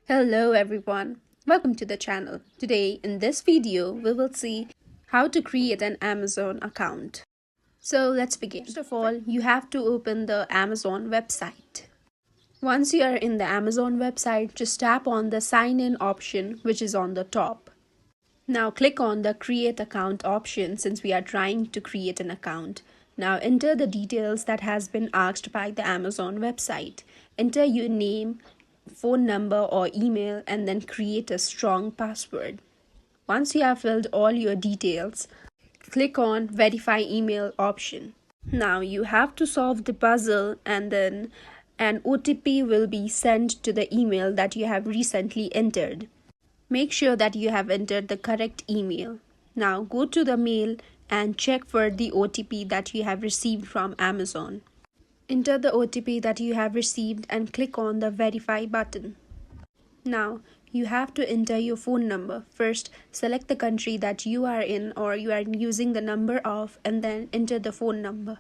Hello everyone, welcome to the channel. Today in this video we will see how to create an Amazon account. So let's begin. First of all, you have to open the Amazon website. Once you are in the Amazon website, just tap on the sign in option which is on the top. Now click on the create account option since we are trying to create an account. Now enter the details that has been asked by the Amazon website. Enter your name, phone number or email and then create a strong password. Once you have filled all your details, click on verify email option. Now you have to solve the puzzle and then an OTP will be sent to the email that you have recently entered. Make sure that you have entered the correct email. Now go to the mail and check for the OTP that you have received from Amazon. Enter the OTP that you have received and click on the verify button. Now you have to enter your phone number. First, select the country that you are in or you are using the number of and then enter the phone number.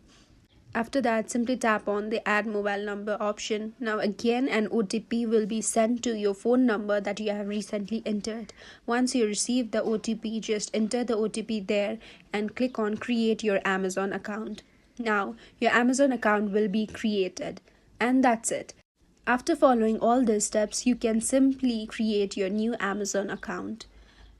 After that, simply tap on the add mobile number option. Now again an OTP will be sent to your phone number that you have recently entered. Once you receive the OTP, just enter the OTP there and click on create your Amazon account. Now your Amazon account will be created and that's it. After following all these steps, you can simply create your new Amazon account.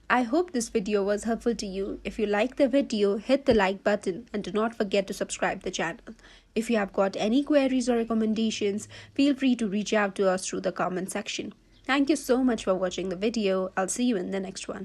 I hope this video was helpful to you. If you like the video, hit the like button and do not forget to subscribe the channel. If you have got any queries or recommendations, feel free to reach out to us through the comment section. Thank you so much for watching the video. I'll see you in the next one.